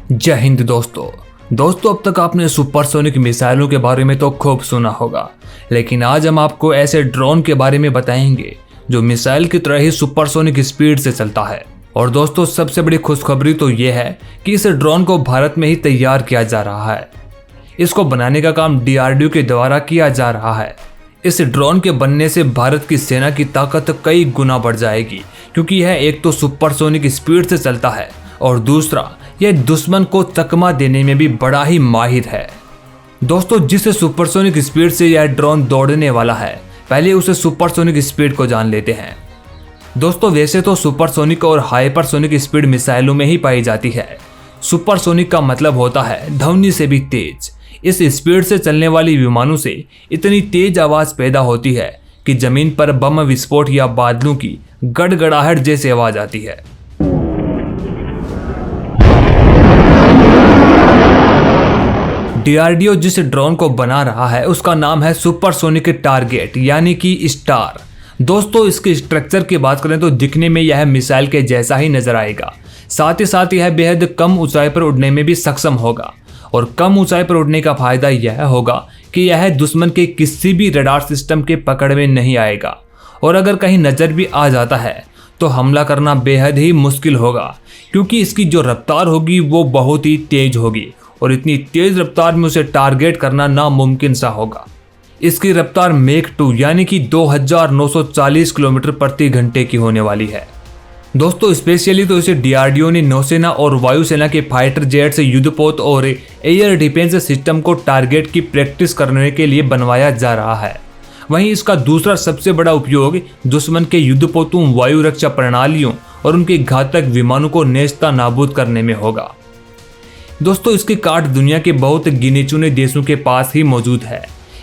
जय हिंद दोस्तों अब तक आपने सुपरसोनिक मिसाइलों के बारे में तो खूब सुना होगा, लेकिन आज हम आपको ऐसे ड्रोन के बारे में बताएंगे जो मिसाइल की तरह ही सुपरसोनिक स्पीड से चलता है। और दोस्तों सबसे बड़ी खुशखबरी तो ये है कि इस ड्रोन को भारत में ही तैयार किया जा रहा है। इसको बनाने का काम DRDO के द्वारा किया जा रहा है। इस ड्रोन के बनने से भारत की सेना की ताकत कई गुना बढ़ जाएगी, क्योंकि यह एक तो सुपरसोनिक स्पीड से चलता है और दूसरा यह दुश्मन को चकमा देने में भी बड़ा ही माहिर है। दोस्तों जिस सुपरसोनिक स्पीड से यह ड्रोन दौड़ने वाला है, पहले उसे सुपरसोनिक स्पीड को जान लेते हैं। दोस्तों वैसे तो सुपरसोनिक और हाइपरसोनिक स्पीड मिसाइलों में ही पाई जाती है। सुपरसोनिक का मतलब होता है ध्वनि से भी तेज। इस स्पीड से चलने वाली विमानों से इतनी तेज आवाज पैदा होती है कि जमीन पर बम विस्फोट या बादलों की गड़गड़ाहट जैसी आवाज आती है। DRDO जिस ड्रोन को बना रहा है उसका नाम है सुपरसोनिक टारगेट यानी कि स्टार। दोस्तों इसके स्ट्रक्चर की बात करें तो दिखने में यह मिसाइल के जैसा ही नजर आएगा। साथ ही साथ यह बेहद कम ऊंचाई पर उड़ने में भी सक्षम होगा। और कम ऊंचाई पर उड़ने का फायदा यह होगा कि यह दुश्मन के किसी भी रडार सिस्टम के पकड़ में नहीं आएगा। और अगर कहीं नजर भी आ जाता है तो हमला करना बेहद ही मुश्किल होगा, क्योंकि इसकी जो रफ्तार होगी वो बहुत ही तेज होगी और इतनी तेज रफ्तार में उसे टारगेट करना नामुमकिन सा होगा। इसकी रफ्तार मेक 2 यानी कि 2940 किलोमीटर प्रति घंटे की होने वाली है। दोस्तों स्पेशली तो इसे DRDO ने नौसेना और वायुसेना के फाइटर जेट्स, युद्धपोत और एयर डिफेंस सिस्टम को टारगेट की प्रैक्टिस करने के लिए बनवाया जा रहा है। वहीं इसका दूसरा सबसे बड़ा उपयोग दुश्मन के युद्धपोतों, वायु रक्षा प्रणालियों और उनके घातक विमानों को नेस्ता नाबूद करने में होगा। दोस्तों इसकी काट दुनिया के बहुत गिने चुने देशों के पास ही मौजूद है।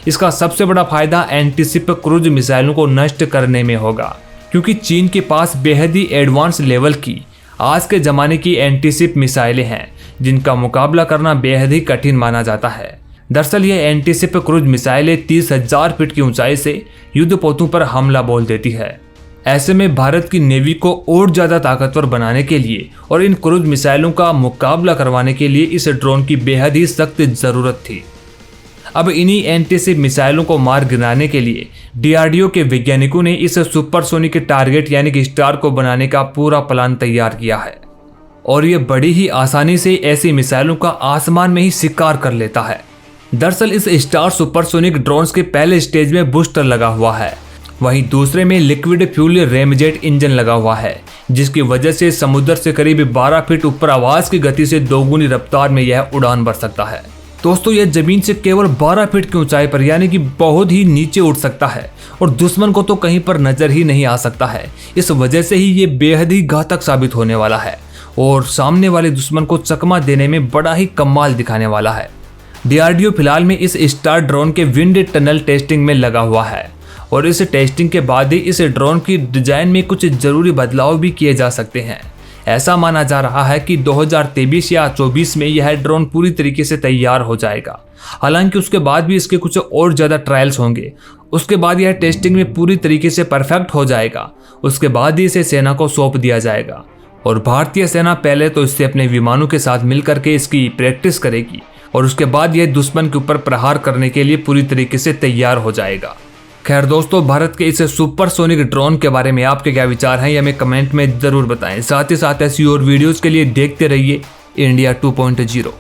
इसका सबसे बड़ा फायदा एंटीशिप क्रूज मिसाइलों को नष्ट करने में होगा, क्योंकि चीन के पास बेहद ही एडवांस लेवल की आज के ज़माने की एंटीशिप मिसाइलें हैं, जिनका मुकाबला करना बेहद ही कठिन माना जाता है। दरअसल यह एंटीशिप क्रूज मिसाइलें 30,000 फीट की ऊंचाई से युद्धपोतों पर हमला बोल देती है। ऐसे में भारत की नेवी को और ज़्यादा ताकतवर बनाने के लिए और इन क्रूज मिसाइलों का मुकाबला करवाने के लिए इस ड्रोन की बेहद ही सख्त ज़रूरत थी। अब इन्हीं एंटीशिप मिसाइलों को मार गिराने के लिए DRDO के वैज्ञानिकों ने इस सुपरसोनिक टारगेट यानी कि स्टार को बनाने का पूरा प्लान तैयार किया है। और ये बड़ी ही आसानी से ऐसी मिसाइलों का आसमान में ही शिकार कर लेता है। दरअसल इस स्टार सुपरसोनिक ड्रोन्स के पहले स्टेज में बूस्टर लगा हुआ है, वहीं दूसरे में लिक्विड फ्यूल रेमजेट इंजन लगा हुआ है, जिसकी वजह से समुद्र से करीब 12 फीट ऊपर आवाज की गति से दोगुनी रफ्तार में यह उड़ान भर सकता है। दोस्तों यह जमीन से केवल 12 फीट की ऊंचाई पर यानी कि बहुत ही नीचे उड़ सकता है और दुश्मन को तो कहीं पर नजर ही नहीं आ सकता है। इस वजह से ही ये बेहद ही घातक साबित होने वाला है और सामने वाले दुश्मन को चकमा देने में बड़ा ही कमाल दिखाने वाला है। DRDO फिलहाल में इस स्टार ड्रोन के विंड टनल टेस्टिंग में लगा हुआ है और इस टेस्टिंग के बाद ही इस ड्रोन की डिजाइन में कुछ जरूरी बदलाव भी किए जा सकते हैं। ऐसा माना जा रहा है कि 2023 या 24 में यह ड्रोन पूरी तरीके से तैयार हो जाएगा। हालांकि उसके बाद भी इसके कुछ और ज़्यादा ट्रायल्स होंगे। उसके बाद यह टेस्टिंग में पूरी तरीके से परफेक्ट हो जाएगा। उसके बाद ही इसे सेना को सौंप दिया जाएगा और भारतीय सेना पहले तो इससे अपने विमानों के साथ मिलकर के इसकी प्रैक्टिस करेगी और उसके बाद यह दुश्मन के ऊपर प्रहार करने के लिए पूरी तरीके से तैयार हो जाएगा। खैर दोस्तों भारत के इस सुपरसोनिक ड्रोन के बारे में आपके क्या विचार हैं, ये हमें कमेंट में ज़रूर बताएं। साथ ही साथ ऐसी और वीडियोज़ के लिए देखते रहिए इंडिया 2.0।